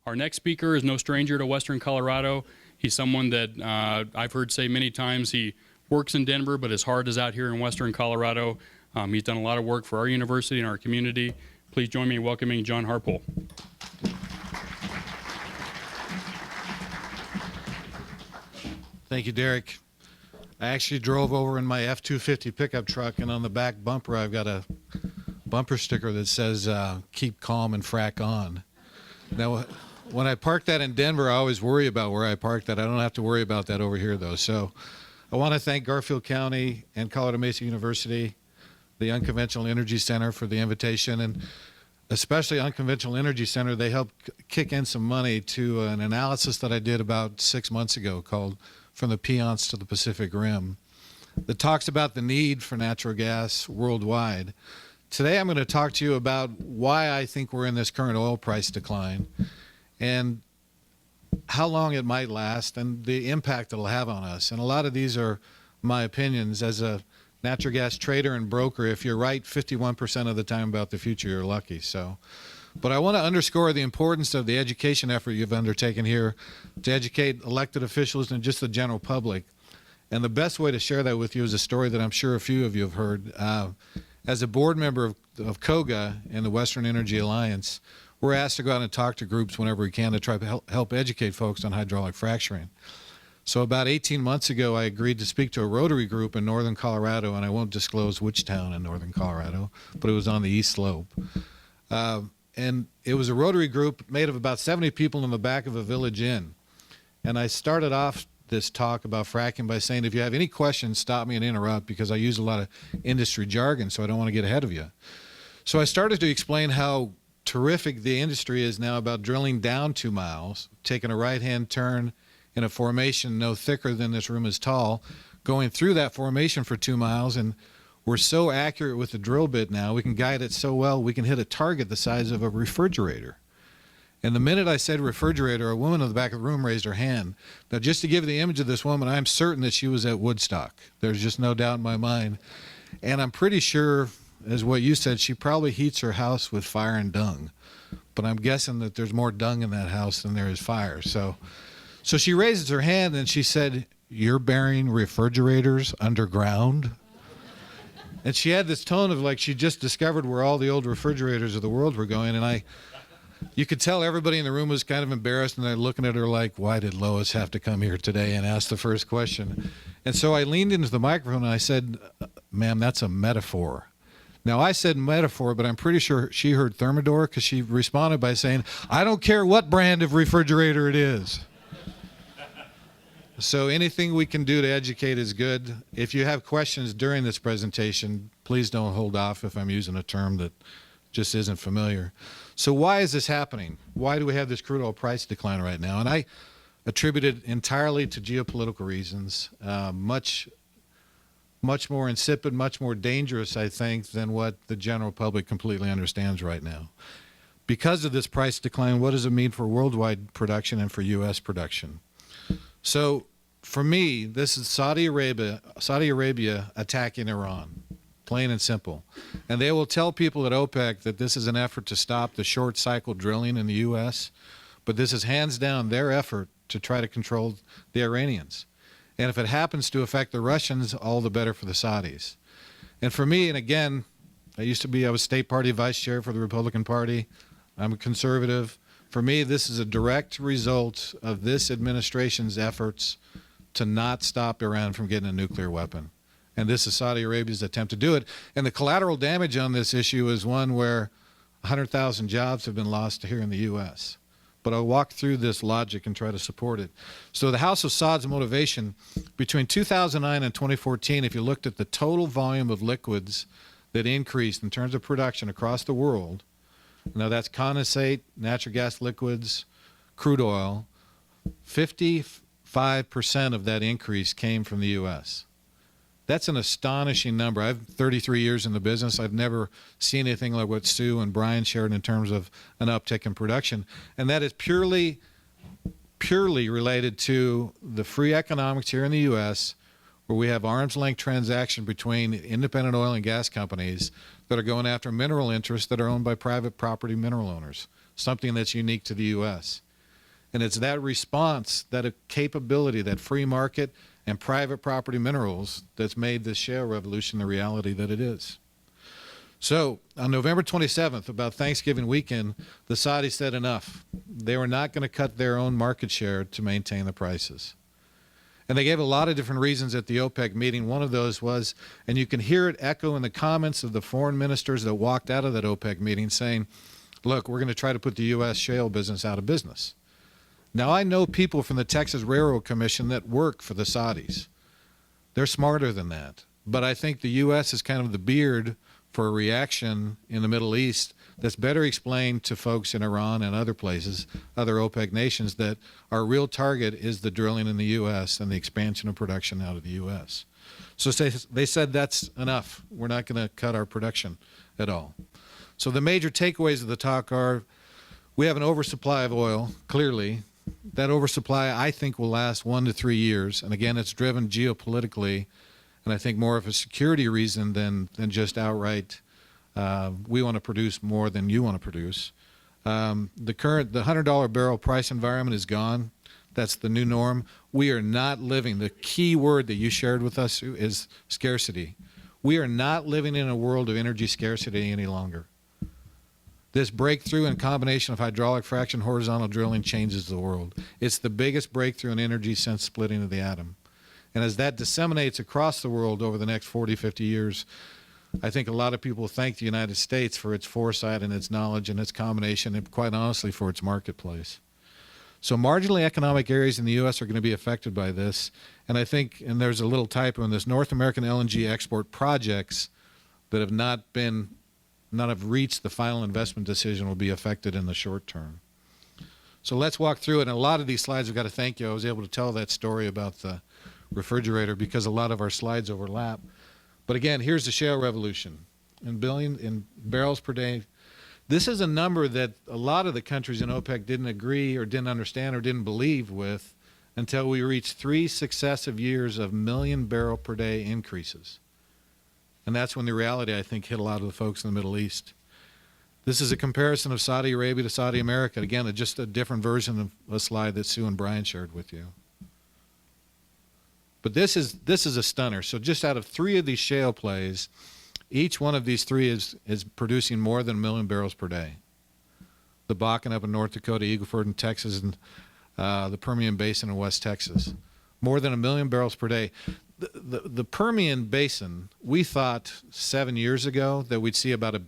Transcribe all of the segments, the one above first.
Our next speaker is no stranger to Western Colorado. He's someone that I've heard say many times he works in Denver, but his heart is out here in Western Colorado. He's done a lot of work for our university and our community. Please join me in welcoming John Harpole. Thank you, Derek. I actually drove over in my F-250 pickup truck, and on the back bumper I've got a bumper sticker that says, keep calm and frack on. Now, when I park that in Denver, I always worry about where I park that. I don't have to worry about that over here, though. So I want to thank Garfield County and Colorado Mesa University, the Unconventional Energy Center for the invitation, and especially Unconventional Energy Center. They helped kick in some money to an analysis that I did about 6 months ago called From the Piceance to the Pacific Rim that talks about the need for natural gas worldwide. Today I'm going to talk to you about why I think we're in this current oil price decline and how long it might last and the impact it'll have on us. And a lot of these are my opinions as a natural gas trader and broker. If you're right 51% of the time about the future, you're lucky. But I want to underscore the importance of the education effort you've undertaken here to educate elected officials and just the general public. And the best way to share that with you is a story that I'm sure a few of you have heard. As a board member of COGA and the Western Energy Alliance, we're asked to go out and talk to groups whenever we can to try to help educate folks on hydraulic fracturing. So about 18 months ago, I agreed to speak to a Rotary group in northern Colorado, and I won't disclose which town in northern Colorado, but it was on the East Slope. And it was a Rotary group made of about 70 people in the back of a village inn. And I started off this talk about fracking by saying, if you have any questions, stop me and interrupt, because I use a lot of industry jargon, so I don't want to get ahead of you. So I started to explain how terrific the industry is now about drilling down 2 miles, taking a right-hand turn in a formation no thicker than this room is tall, going through that formation for 2 miles, and we're so accurate with the drill bit now, we can guide it so well, we can hit a target the size of a refrigerator. And the minute I said refrigerator, a woman in the back of the room raised her hand. Now, just to give you the image of this woman, I'm certain that she was at Woodstock. There's just no doubt in my mind. And I'm pretty sure, as what you said, she probably heats her house with fire and dung. But I'm guessing that there's more dung in that house than there is fire. So she raises her hand and she said, "You're burying refrigerators underground?" And she had this tone of like she just discovered where all the old refrigerators of the world were going. And you could tell everybody in the room was kind of embarrassed, and they're looking at her like, why did Lois have to come here today and ask the first question? And so I leaned into the microphone and I said, "Ma'am, that's a metaphor." Now, I said metaphor, but I'm pretty sure she heard Thermidor, because she responded by saying, "I don't care what brand of refrigerator it is." So anything we can do to educate is good. If you have questions during this presentation, please don't hold off if I'm using a term that just isn't familiar. So why is this happening? Why do we have this crude oil price decline right now? And I attribute it entirely to geopolitical reasons, much more insipid, much more dangerous, I think, than what the general public completely understands right now. Because of this price decline, what does it mean for worldwide production and for U.S. production? So for me, this is Saudi Arabia attacking Iran. Plain and simple. And they will tell people at OPEC that this is an effort to stop the short cycle drilling in the U.S., but this is hands down their effort to try to control the Iranians. And if it happens to affect the Russians, all the better for the Saudis. And for me, and again, I was state party vice chair for the Republican Party. I'm a conservative. For me, this is a direct result of this administration's efforts to not stop Iran from getting a nuclear weapon. And this is Saudi Arabia's attempt to do it. And the collateral damage on this issue is one where 100,000 jobs have been lost here in the U.S. But I'll walk through this logic and try to support it. So the House of Saud's motivation, between 2009 and 2014, if you looked at the total volume of liquids that increased in terms of production across the world, now that's condensate, natural gas liquids, crude oil, 55% of that increase came from the U.S. That's an astonishing number. I've 33 years in the business. I've never seen anything like what Sue and Brian shared in terms of an uptick in production. And that is purely related to the free economics here in the U.S., where we have arm's length transaction between independent oil and gas companies that are going after mineral interests that are owned by private property mineral owners, something that's unique to the U.S. And it's that response, that capability, that free market and private property minerals that's made this shale revolution the reality that it is. So on November 27th, about Thanksgiving weekend, the Saudis said enough. They were not going to cut their own market share to maintain the prices. And they gave a lot of different reasons at the OPEC meeting. One of those was, and you can hear it echo in the comments of the foreign ministers that walked out of that OPEC meeting saying, look, we're going to try to put the U.S. shale business out of business. Now, I know people from the Texas Railroad Commission that work for the Saudis. They're smarter than that. But I think the U.S. is kind of the beard for a reaction in the Middle East that's better explained to folks in Iran and other places, other OPEC nations, that our real target is the drilling in the U.S. and the expansion of production out of the U.S. So they said that's enough. We're not going to cut our production at all. So the major takeaways of the talk are we have an oversupply of oil, clearly. That oversupply, I think, will last 1 to 3 years. And again, it's driven geopolitically, and I think more of a security reason than just outright we want to produce more than you want to produce. The $100 barrel price environment is gone. That's the new norm. We are not living. The key word that you shared with us is scarcity. We are not living in a world of energy scarcity any longer. This breakthrough in combination of hydraulic fracturing, horizontal drilling changes the world. It's the biggest breakthrough in energy since splitting of the atom. And as that disseminates across the world over the next 40, 50 years, I think a lot of people thank the United States for its foresight and its knowledge and its combination, and quite honestly for its marketplace. So marginally economic areas in the U.S. are going to be affected by this. And I think, and there's a little typo in this, North American LNG export projects that have not have reached the final investment decision will be affected in the short term. So let's walk through it. And a lot of these slides, I've got to thank you. I was able to tell that story about the refrigerator because a lot of our slides overlap. But again, here's the shale revolution in barrels per day. This is a number that a lot of the countries in OPEC didn't agree or didn't understand or didn't believe with until we reached 3 successive years of million barrel per day increases. And that's when the reality, I think, hit a lot of the folks in the Middle East. This is a comparison of Saudi Arabia to Saudi America. Again, just a different version of a slide that Sue and Brian shared with you. But this is a stunner. So just out of 3 of these shale plays, each one of these 3 is producing more than 1 million barrels per day. The Bakken up in North Dakota, Eagle Ford in Texas, and the Permian Basin in West Texas. More than 1 million barrels per day. The Permian Basin, we thought 7 years ago that we'd see about a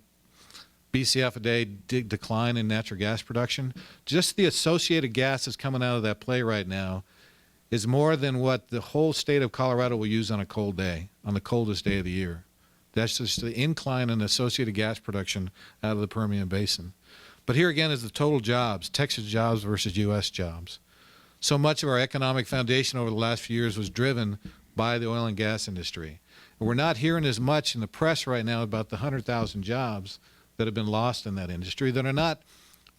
BCF a day decline in natural gas production. Just the associated gas that's coming out of that play right now is more than what the whole state of Colorado will use on a cold day, on the coldest day of the year. That's just the incline in associated gas production out of the Permian Basin. But here again is the total jobs, Texas jobs versus U.S. jobs. So much of our economic foundation over the last few years was driven by the oil and gas industry. And we're not hearing as much in the press right now about the 100,000 jobs that have been lost in that industry that are not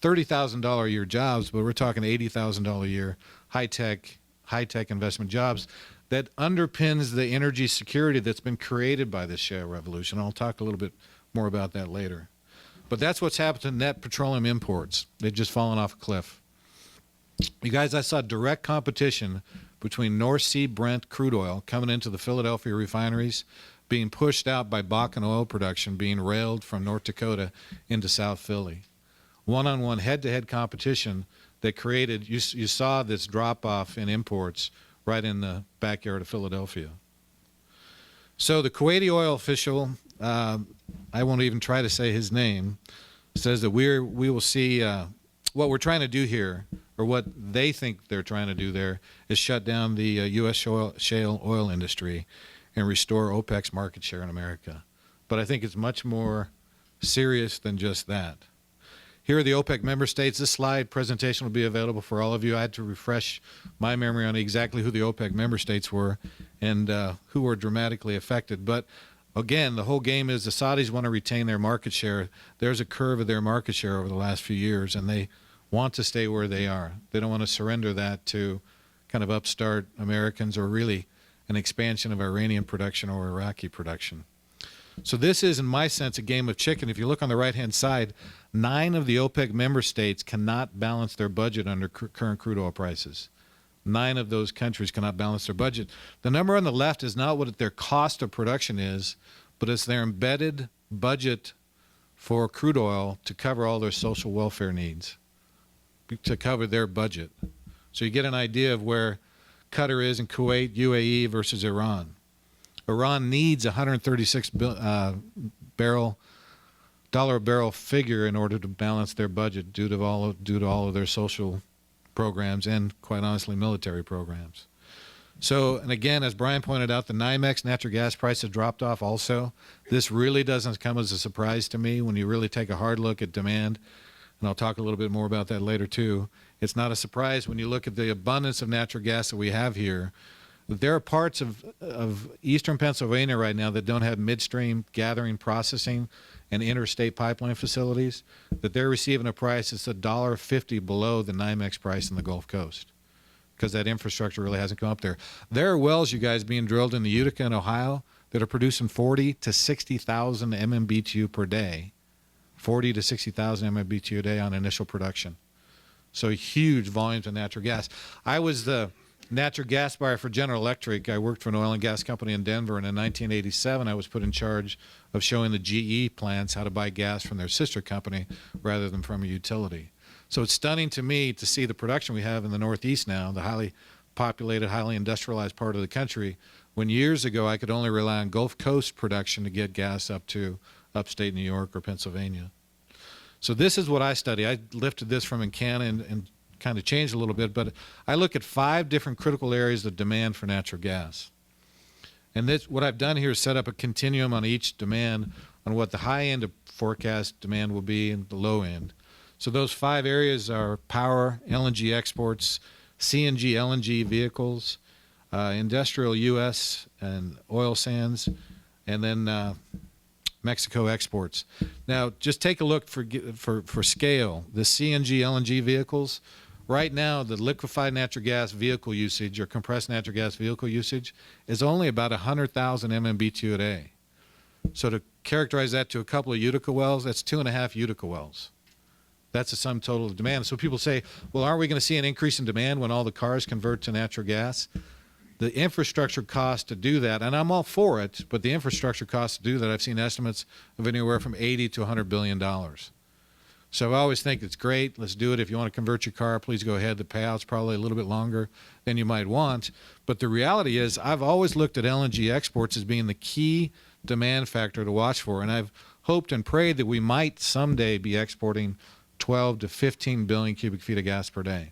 $30,000 a year jobs, but we're talking $80,000 a year high-tech investment jobs that underpins the energy security that's been created by this shale revolution. I'll talk a little bit more about that later. But that's what's happened to net petroleum imports. They've just fallen off a cliff. You guys, I saw direct competition between North Sea Brent crude oil coming into the Philadelphia refineries, being pushed out by Bakken oil production, being railed from North Dakota into South Philly. One-on-one, head-to-head competition that created, you saw this drop-off in imports right in the backyard of Philadelphia. So the Kuwaiti oil official, I won't even try to say his name, says that we will see what we're trying to do here, or what they think they're trying to do there, is shut down the U.S. shale oil industry and restore OPEC's market share in America. But I think it's much more serious than just that. Here are the OPEC member states. This slide presentation will be available for all of you. I had to refresh my memory on exactly who the OPEC member states were and who were dramatically affected. But again, the whole game is the Saudis want to retain their market share. There's a curve of their market share over the last few years, and they want to stay where they are. They don't want to surrender that to kind of upstart Americans or really an expansion of Iranian production or Iraqi production. So this is, in my sense, a game of chicken. If you look on the right-hand side, 9 of the OPEC member states cannot balance their budget under current crude oil prices. 9 of those countries cannot balance their budget. The number on the left is not what their cost of production is, but it's their embedded budget for crude oil to cover all their social welfare needs, to cover their budget. So you get an idea of where Qatar is in Kuwait, UAE versus Iran. Iran needs a $136 dollar a barrel figure in order to balance their budget due to all of their social programs and, quite honestly, military programs. So, and again, as Brian pointed out, the NYMEX natural gas price has dropped off also. This really doesn't come as a surprise to me when you really take a hard look at demand, and I'll talk a little bit more about that later too. It's not a surprise when you look at the abundance of natural gas that we have here. There are parts of eastern Pennsylvania right now that don't have midstream gathering, processing, and interstate pipeline facilities, that they're receiving a price that's $1.50 below the NYMEX price in the Gulf Coast, because that infrastructure really hasn't come up there. There are wells, you guys, being drilled in the Utica and Ohio that are producing 40 to 60,000 MMBtu per day, 40 to 60,000 MMBtu a day on initial production. So huge volumes of natural gas. I was the natural gas buyer for General Electric. I worked for an oil and gas company in Denver, and in 1987 I was put in charge of showing the GE plants how to buy gas from their sister company rather than from a utility. So it's stunning to me to see the production we have in the Northeast now, the highly populated, highly industrialized part of the country, when years ago I could only rely on Gulf Coast production to get gas up to upstate New York or Pennsylvania. So this is what I study. I lifted this from Encana and kind of changed a little bit, but I look at 5 different critical areas of demand for natural gas. And this, what I've done here is set up a continuum on each demand on what the high end of forecast demand will be and the low end. So those 5 areas are power, LNG exports, CNG, LNG vehicles, industrial U.S. and oil sands, and then Mexico exports. Now, just take a look for scale. The CNG, LNG vehicles, right now the liquefied natural gas vehicle usage or compressed natural gas vehicle usage is only about 100,000 MMBtu a day. So to characterize that to a couple of Utica wells, that's 2.5 Utica wells. That's the sum total of demand. So people say, well, aren't we going to see an increase in demand when all the cars convert to natural gas? The infrastructure cost to do that, and I'm all for it, but the infrastructure cost to do that, I've seen estimates of anywhere from $80 to $100 billion. So I always think it's great. Let's do it. If you want to convert your car, please go ahead. The payout's probably a little bit longer than you might want. But the reality is I've always looked at LNG exports as being the key demand factor to watch for, and I've hoped and prayed that we might someday be exporting 12 to 15 billion cubic feet of gas per day.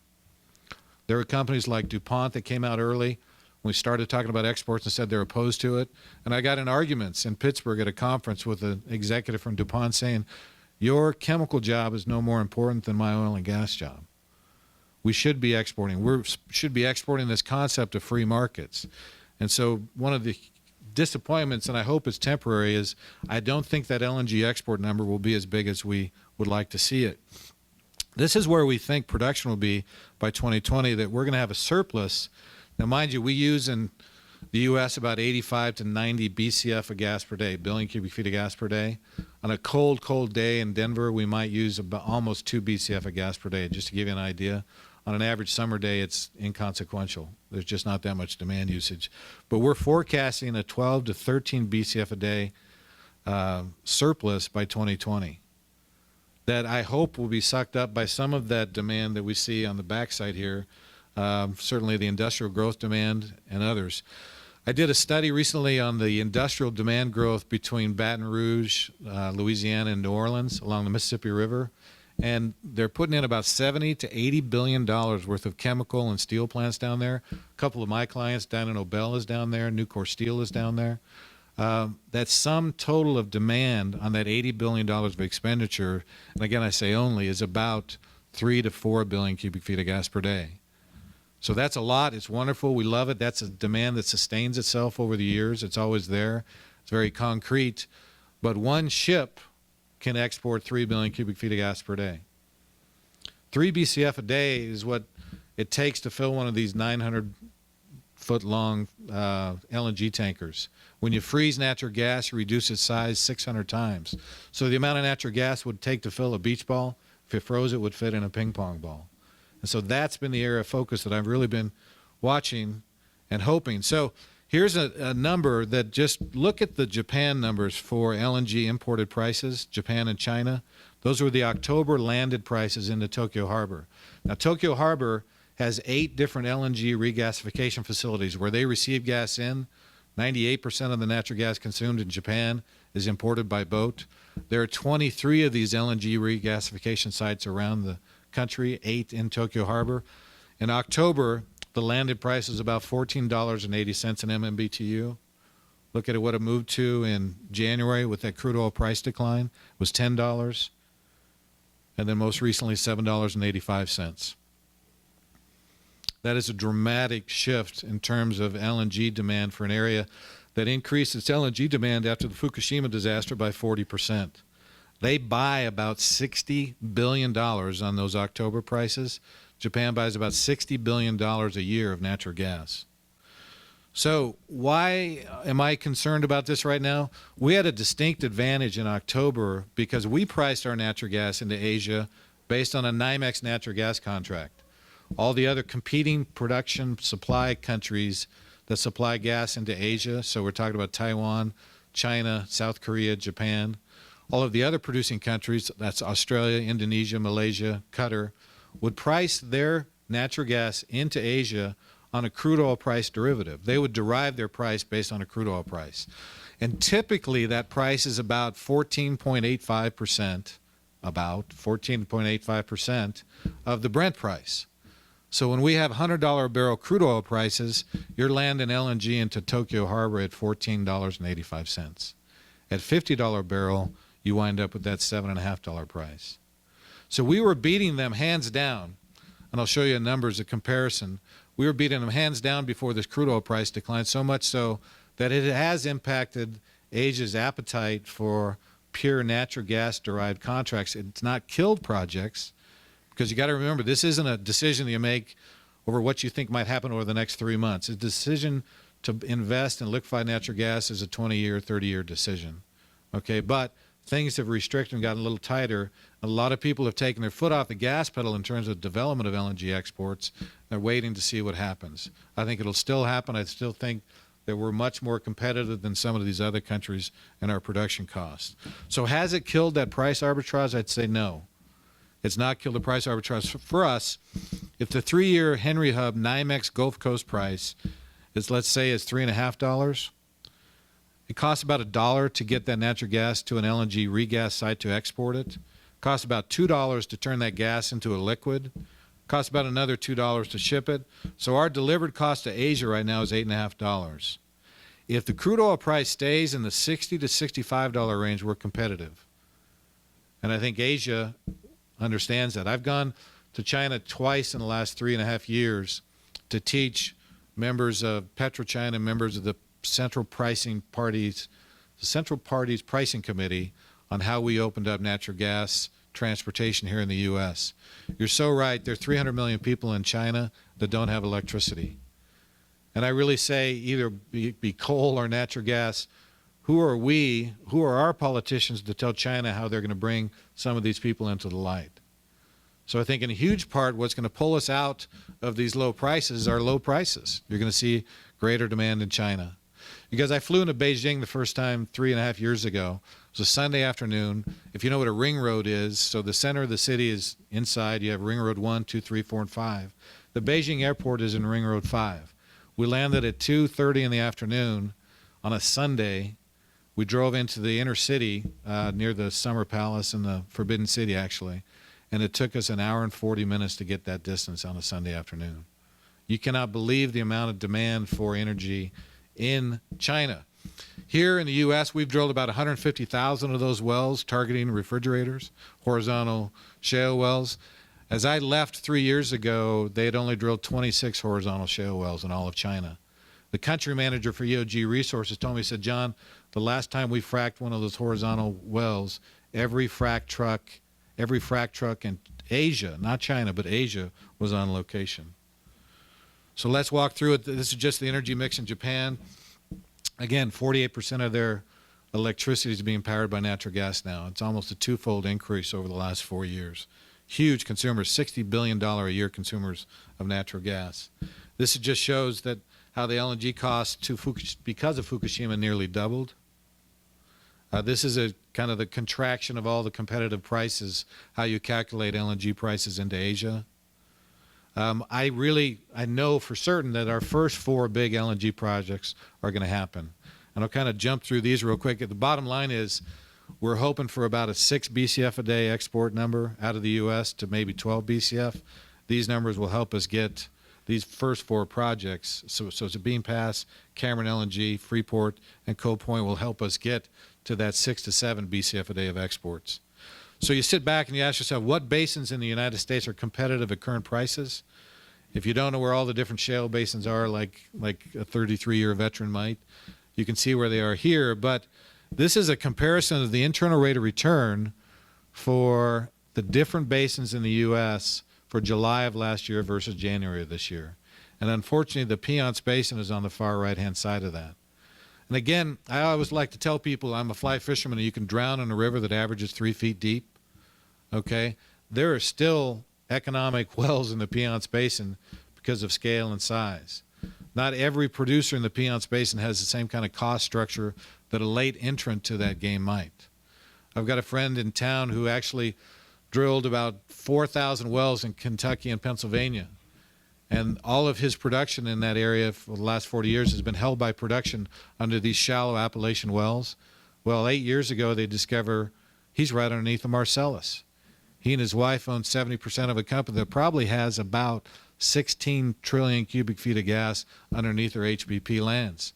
There are companies like DuPont that came out early when we started talking about exports and said they're opposed to it. And I got in arguments in Pittsburgh at a conference with an executive from DuPont saying, your chemical job is no more important than my oil and gas job. We should be exporting. We should be exporting this concept of free markets. And so one of the disappointments, and I hope it's temporary, is I don't think that LNG export number will be as big as we would like to see it. This is where we think production will be by 2020, that we're going to have a surplus. Now, mind you, we use in the U.S. about 85 to 90 BCF of gas per day, billion cubic feet of gas per day. On a cold, cold day in Denver, we might use about almost 2 BCF of gas per day, just to give you an idea. On an average summer day, it's inconsequential. There's just not that much demand usage. But we're forecasting a 12 to 13 BCF a day surplus by 2020 that I hope will be sucked up by some of that demand that we see on the backside here, certainly the industrial growth demand and others. I did a study recently on the industrial demand growth between Baton Rouge, Louisiana, and New Orleans along the Mississippi River. And they're putting in about $70 to $80 billion worth of chemical and steel plants down there. A couple of my clients down in Obel is down there. Nucor Steel is down there. That sum total of demand on that $80 billion of expenditure, and again I say only, is about 3 to 4 billion cubic feet of gas per day. So that's a lot. It's wonderful. We love it. That's a demand that sustains itself over the years. It's always there. It's very concrete. But one ship can export 3 billion cubic feet of gas per day. 3 BCF a day is what it takes to fill one of these 900 foot long LNG tankers. When you freeze natural gas, you reduce its size 600 times. So the amount of natural gas would take to fill a beach ball, if it froze, it would fit in a ping pong ball. And so that's been the area of focus that I've really been watching and hoping. So here's a number that just look at the Japan numbers for LNG imported prices, Japan and China. Those were the October landed prices into Tokyo Harbor. Now, Tokyo Harbor has 8 different LNG regasification facilities where they receive gas in. 98% of the natural gas consumed in Japan is imported by boat. There are 23 of these LNG regasification sites around the country, 8 in Tokyo Harbor. In October, the landed price is about $14.80 an MMBtu. Look at what it moved to in January with that crude oil price decline. It was $10. And then most recently, $7.85. That is a dramatic shift in terms of LNG demand for an area that increased its LNG demand after the Fukushima disaster by 40%. They buy about $60 billion on those October prices. Japan buys about $60 billion a year of natural gas. So why am I concerned about this right now? We had a distinct advantage in October because we priced our natural gas into Asia based on a NYMEX natural gas contract. All the other competing production supply countries that supply gas into Asia, so we're talking about Taiwan, China, South Korea, Japan, all of the other producing countries, that's Australia, Indonesia, Malaysia, Qatar, would price their natural gas into Asia on a crude oil price derivative. They would derive their price based on a crude oil price. And typically that price is about 14.85% of the Brent price. So when we have $100 a barrel crude oil prices, you're landing LNG into Tokyo Harbor at $14.85. At $50 a barrel, you wind up with that $7.50 price. So we were beating them hands down, and I'll show you numbers of comparison. We were beating them hands down before this crude oil price declined, so much so that it has impacted Asia's appetite for pure natural gas derived contracts. It's not killed projects, because you got to remember, this isn't a decision you make over what you think might happen over the next 3 months. A decision to invest in liquefied natural gas is a 20-year, 30-year decision. Okay, but things have restricted and gotten a little tighter. A lot of people have taken their foot off the gas pedal in terms of development of LNG exports. They're waiting to see what happens. I think it'll still happen. I still think that we're much more competitive than some of these other countries in our production costs. So has it killed that price arbitrage? I'd say no. It's not killed the price arbitrage. For us, if the 3-year Henry Hub NYMEX Gulf Coast price is, let's say, is $3.50, it costs about $1 to get that natural gas to an LNG regas site to export it. It costs about $2 to turn that gas into a liquid. It costs about another $2 to ship it. So our delivered cost to Asia right now is $8.50. If the crude oil price stays in the $60 to $65 range, we're competitive. And I think Asia understands that. I've gone to China twice in the last 3.5 years to teach members of PetroChina, members of the Central Pricing Parties, the Central Parties Pricing Committee, on how we opened up natural gas transportation here in the U.S. You're so right. There are 300 million people in China that don't have electricity. And I really say either be coal or natural gas. Who are we, who are our politicians to tell China how they're going to bring some of these people into the light? So I think in a huge part what's going to pull us out of these low prices are low prices. You're going to see greater demand in China. Because I flew into Beijing the first time 3.5 years ago. It was a Sunday afternoon. If you know what a ring road is, so the center of the city is inside. You have Ring Road 1, 2, 3, 4, and 5. The Beijing airport is in Ring Road 5. We landed at 2:30 in the afternoon on a Sunday. We drove into the inner city near the Summer Palace in the Forbidden City, actually. And it took us 1 hour and 40 minutes to get that distance on a Sunday afternoon. You cannot believe the amount of demand for energy in China. Here in the U.S., we've drilled about 150,000 of those wells targeting refrigerators, horizontal shale wells. As I left 3 years ago, they had only drilled 26 horizontal shale wells in all of China. The country manager for EOG Resources told me, he said, John, the last time we fracked one of those horizontal wells, every frack truck in Asia, not China, but Asia, was on location. So let's walk through it. This is just the energy mix in Japan. Again, 48% of their electricity is being powered by natural gas now. It's almost a twofold increase over the last 4 years. Huge consumers, $60 billion a year consumers of natural gas. This just shows that how the LNG cost because of Fukushima nearly doubled. This is a kind of the contraction of all the competitive prices, how you calculate LNG prices into Asia. I know for certain that our first 4 big LNG projects are going to happen. And I'll kind of jump through these real quick. The bottom line is we're hoping for about a 6 BCF a day export number out of the U.S. to maybe 12 BCF. These numbers will help us get these first 4 projects. So Sabine Pass, Cameron LNG, Freeport, and Cove Point will help us get to that 6 to 7 BCF a day of exports. So you sit back and you ask yourself, what basins in the United States are competitive at current prices? If you don't know where all the different shale basins are, like a 33-year veteran might, you can see where they are here. But this is a comparison of the internal rate of return for the different basins in the U.S. for July of last year versus January of this year. And unfortunately, the Piceance Basin is on the far right-hand side of that. And again, I always like to tell people I'm a fly fisherman and you can drown in a river that averages 3 feet deep. Okay? There are still economic wells in the Piceance Basin because of scale and size. Not every producer in the Piceance Basin has the same kind of cost structure that a late entrant to that game might. I've got a friend in town who actually drilled about 4,000 wells in Kentucky and Pennsylvania. And all of his production in that area for the last 40 years has been held by production under these shallow Appalachian wells. Well, 8 years ago, they discover he's right underneath the Marcellus. He and his wife own 70% of a company that probably has about 16 trillion cubic feet of gas underneath their HBP lands.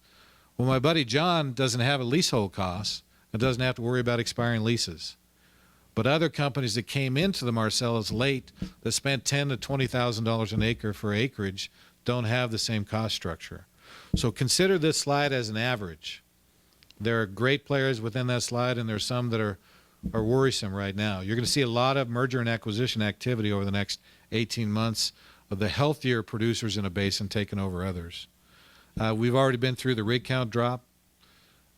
Well, my buddy John doesn't have a leasehold cost and doesn't have to worry about expiring leases. But other companies that came into the Marcellus late that spent $10,000 to $20,000 an acre for acreage don't have the same cost structure. So consider this slide as an average. There are great players within that slide, and there's some that are worrisome right now. You're going to see a lot of merger and acquisition activity over the next 18 months of the healthier producers in a basin taking over others. We've already been through the rig count drop.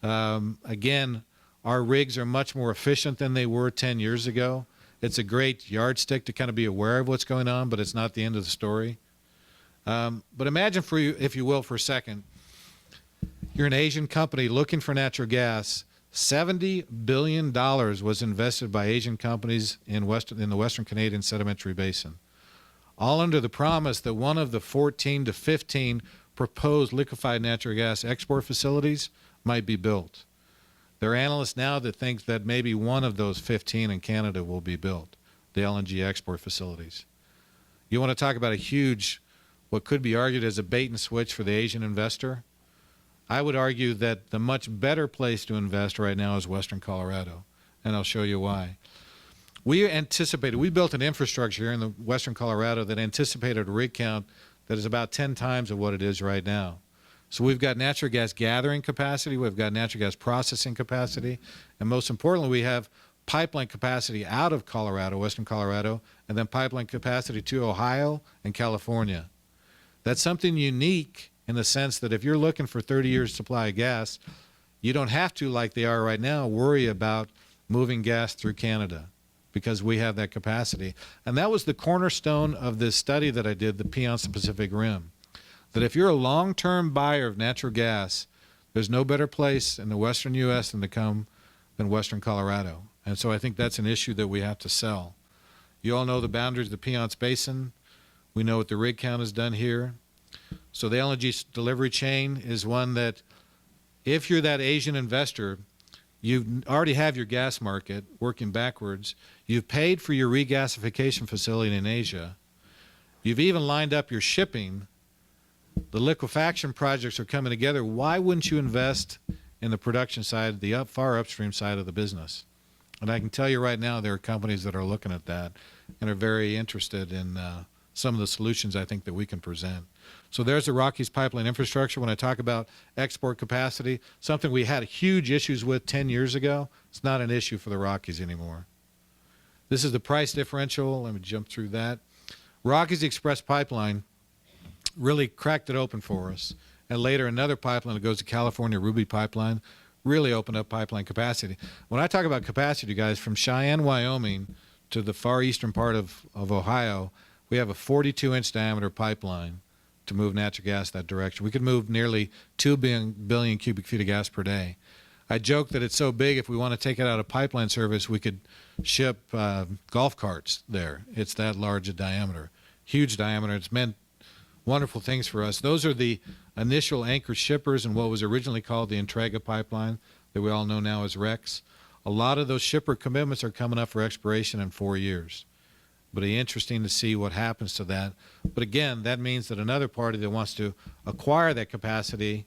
Again, our rigs are much more efficient than they were 10 years ago. It's a great yardstick to kind of be aware of what's going on, but it's not the end of the story. But imagine, for you, if you will, for a second, you're an Asian company looking for natural gas. $70 billion was invested by Asian companies in the Western Canadian Sedimentary Basin, all under the promise that one of the 14 to 15 proposed liquefied natural gas export facilities might be built. There are analysts now that think that maybe one of those 15 in Canada will be built, the LNG export facilities. You want to talk about a huge, what could be argued as a bait and switch for the Asian investor? I would argue that the much better place to invest right now is Western Colorado, and I'll show you why. We built an infrastructure here in the Western Colorado that anticipated a rig count that is about 10 times of what it is right now. So we've got natural gas gathering capacity, we've got natural gas processing capacity, and most importantly, we have pipeline capacity out of Colorado, Western Colorado, and then pipeline capacity to Ohio and California. That's something unique in the sense that if you're looking for 30 years supply of gas, you don't have to, like they are right now, worry about moving gas through Canada because we have that capacity. And that was the cornerstone of this study that I did, the Piceance Pacific Rim. That if you're a long-term buyer of natural gas, there's no better place in the western U.S. than Western Colorado. And so I think that's an issue that we have to sell. You all know the boundaries of the Piceance Basin. We know what the rig count has done here. So the LNG delivery chain is one that if you're that Asian investor, you already have your gas market working backwards. You've paid for your regasification facility in Asia. You've even lined up your shipping. The liquefaction projects are coming together. Why wouldn't you invest in the production side, the far upstream side of the business? And I can tell you right now there are companies that are looking at that and are very interested in some of the solutions I think that we can present. So there's the Rockies pipeline infrastructure. When I talk about export capacity, something we had huge issues with 10 years ago, it's not an issue for the Rockies anymore. This is the price differential. Let me jump through that. Rockies Express Pipeline really cracked it open for us. And later, another pipeline that goes to California, Ruby Pipeline, really opened up pipeline capacity. When I talk about capacity, guys, from Cheyenne, Wyoming to the far eastern part of Ohio, we have a 42-inch diameter pipeline to move natural gas that direction. We could move nearly 2 billion cubic feet of gas per day. I joke that it's so big, if we want to take it out of pipeline service, we could ship golf carts there. It's that large a diameter. Huge diameter. It's meant wonderful things for us. Those are the initial anchor shippers in what was originally called the Entrega pipeline that we all know now as REX. A lot of those shipper commitments are coming up for expiration in 4 years. But it's interesting to see what happens to that. But again, that means that another party that wants to acquire that capacity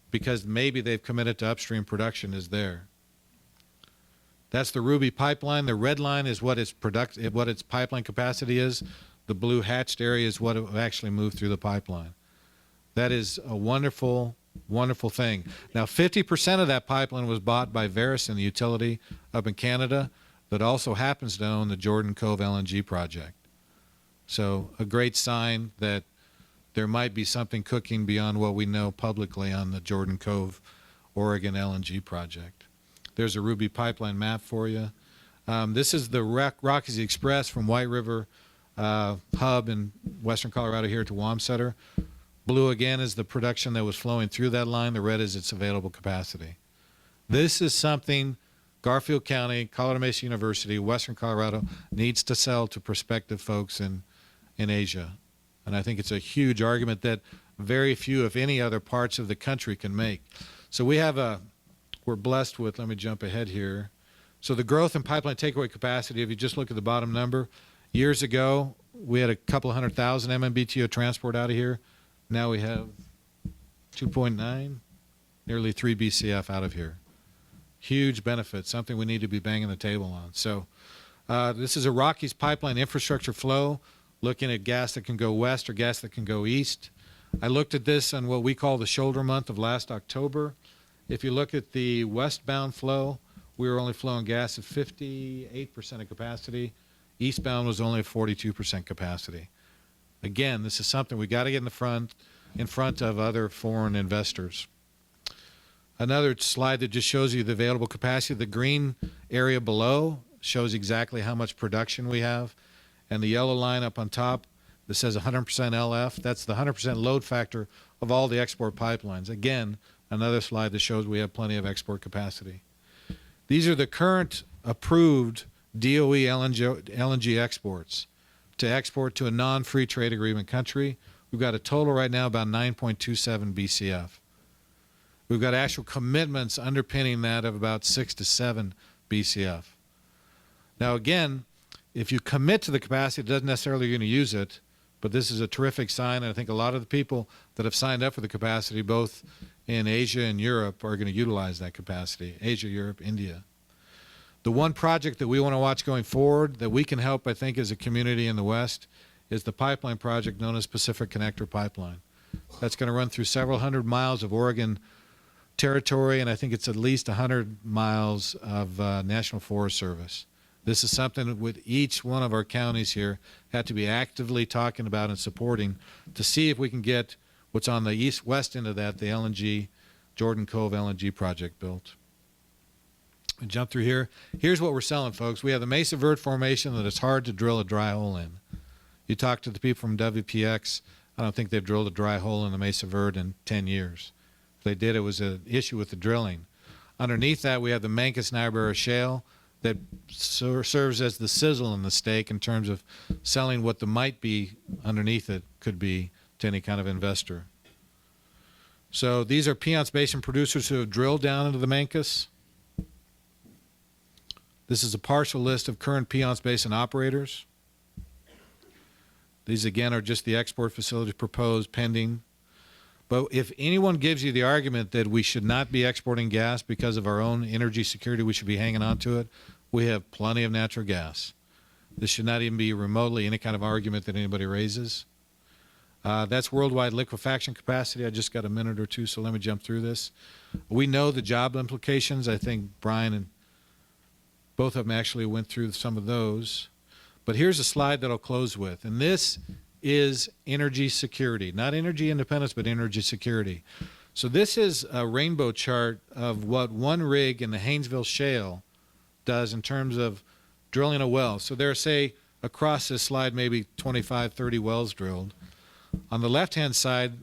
because maybe they've committed to upstream production is there. That's the Ruby pipeline. The red line is what its pipeline capacity is. The blue hatched area is what it will actually move through the pipeline. That is a wonderful, wonderful thing. Now, 50% of that pipeline was bought by Veresen, the utility up in Canada, that also happens to own the Jordan Cove LNG project. So a great sign that there might be something cooking beyond what we know publicly on the Jordan Cove, Oregon LNG project. There's a Ruby pipeline map for you. This is the Rockies Express from White River hub in western Colorado here to Wamsutter. Blue again is the production that was flowing through that line. The red is its available capacity. This is something Garfield County, Colorado Mesa University, Western Colorado needs to sell to prospective folks in Asia. And I think it's a huge argument that very few, if any, other parts of the country can make. So we're blessed with, let me jump ahead here. So the growth in pipeline takeaway capacity, if you just look at the bottom number, years ago, we had a couple of 100,000 MMBtu transport out of here. Now we have 2.9, nearly 3 BCF out of here. Huge benefit, something we need to be banging the table on. So this is a Rockies pipeline infrastructure flow, looking at gas that can go west or gas that can go east. I looked at this on what we call the shoulder month of last October. If you look at the westbound flow, we were only flowing gas at 58% of capacity. Eastbound was only at 42% capacity. Again, this is something we got to get in front of other foreign investors. Another slide that just shows you the available capacity. The green area below shows exactly how much production we have. And the yellow line up on top that says 100% LF, that's the 100% load factor of all the export pipelines. Again, another slide that shows we have plenty of export capacity. These are the current approved DOE LNG exports to export to a non-free trade agreement country. We've got a total right now about 9.27 BCF. We've got actual commitments underpinning that of about 6 to 7 BCF. Now again, if you commit to the capacity, it doesn't necessarily you're going to use it, but this is a terrific sign, and I think a lot of the people that have signed up for the capacity, both in Asia and Europe, are going to utilize that capacity. Asia, Europe, India. The one project that we want to watch going forward that we can help, I think, as a community in the West, is the pipeline project known as Pacific Connector Pipeline. That's going to run through several hundred miles of Oregon territory, and I think it's at least 100 miles of National Forest Service. This is something with each one of our counties here have to be actively talking about and supporting to see if we can get what's on the east-west end of that, the LNG, Jordan Cove LNG project built. And jump through here. Here's what we're selling, folks. We have the Mesa Verde Formation that it's hard to drill a dry hole in. You talk to the people from WPX, I don't think they've drilled a dry hole in the Mesa Verde in 10 years. If they did, it was an issue with the drilling. Underneath that, we have the Mancos-Niobrara Shale that serves as the sizzle in the steak in terms of selling what the might be underneath it could be to any kind of investor. So these are Piceance Basin producers who have drilled down into the Mancos. This is a partial list of current Piceance Basin operators. These, again, are just the export facilities proposed, pending. But if anyone gives you the argument that we should not be exporting gas because of our own energy security, we should be hanging on to it, we have plenty of natural gas. This should not even be remotely any kind of argument that anybody raises. That's worldwide liquefaction capacity. I just got a minute or two, so let me jump through this. We know the job implications. I think Brian and both of them actually went through some of those. But here's a slide that I'll close with. And this is energy security. Not energy independence, but energy security. So this is a rainbow chart of what one rig in the Haynesville Shale does in terms of drilling a well. So there are, say, across this slide, maybe 25, 30 wells drilled. On the left-hand side,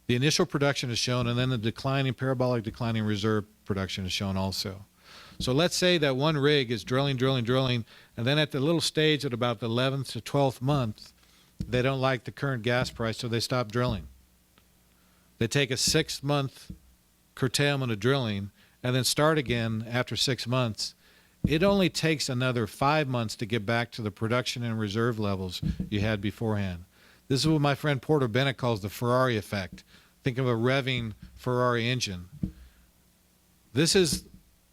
the initial production is shown, and then the declining, parabolic declining reserve production is shown also. So let's say that one rig is drilling, and then at the little stage at about the 11th to 12th month, they don't like the current gas price, so they stop drilling. They take a 6-month curtailment of drilling and then start again after 6 months. It only takes another 5 months to get back to the production and reserve levels you had beforehand. This is what my friend Porter Bennett calls the Ferrari effect. Think of a revving Ferrari engine. This is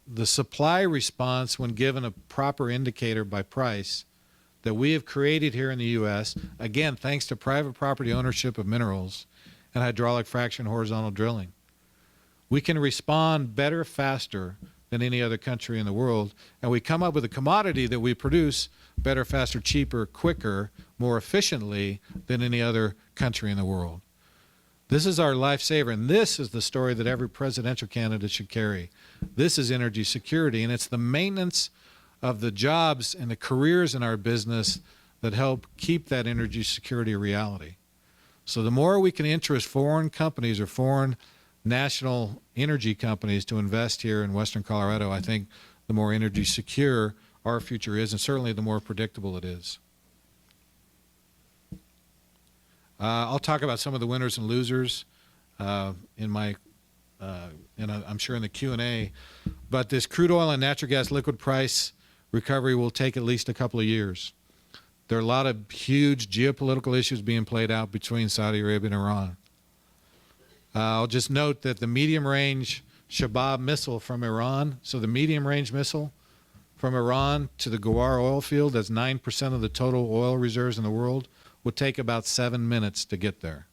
the supply response when given a proper indicator by price that we have created here in the U.S., again, thanks to private property ownership of minerals and hydraulic fracturing horizontal drilling. We can respond better, faster than any other country in the world, and we come up with a commodity that we produce better, faster, cheaper, quicker, more efficiently than any other country in the world. This is our lifesaver, and this is the story that every presidential candidate should carry. This is energy security, and it's the maintenance of the jobs and the careers in our business that help keep that energy security a reality. So the more we can interest foreign companies or foreign national energy companies to invest here in Western Colorado, I think the more energy secure our future is, and certainly the more predictable it is. I'll talk about some of the winners and losers in my, I'm sure in the Q&A, but this crude oil and natural gas liquid price recovery will take at least a couple of years. There are a lot of huge geopolitical issues being played out between Saudi Arabia and Iran. I'll just note that the medium-range Shabab missile from Iran, so the medium-range missile from Iran to the Ghawar oil field, that's 9% of the total oil reserves in the world, would take about 7 minutes to get there.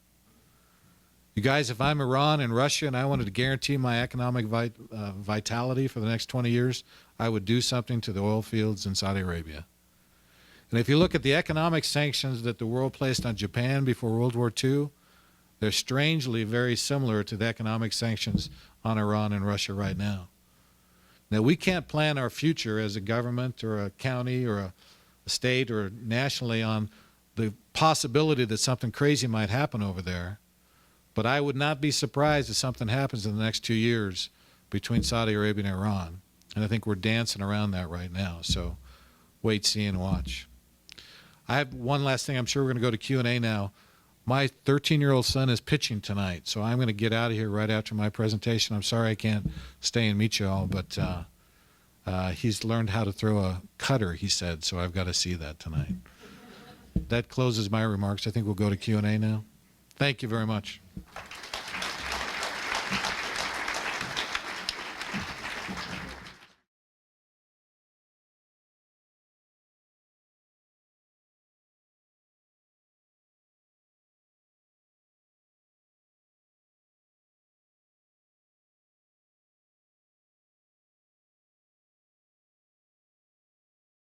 You guys, if I'm Iran and Russia and I wanted to guarantee my economic vitality for the next 20 years, I would do something to the oil fields in Saudi Arabia. And if you look at the economic sanctions that the world placed on Japan before World War II, they're strangely very similar to the economic sanctions on Iran and Russia right now. Now, we can't plan our future as a government or a county or a state or nationally on the possibility that something crazy might happen over there. But I would not be surprised if something happens in the next 2 years between Saudi Arabia and Iran. And I think we're dancing around that right now. So wait, see, and watch. I have one last thing. I'm sure we're going to go to Q&A now. My 13-year-old son is pitching tonight, so I'm going to get out of here right after my presentation. I'm sorry I can't stay and meet you all, but he's learned how to throw a cutter, he said, so I've got to see that tonight. That closes my remarks. I think we'll go to Q&A now. Thank you very much.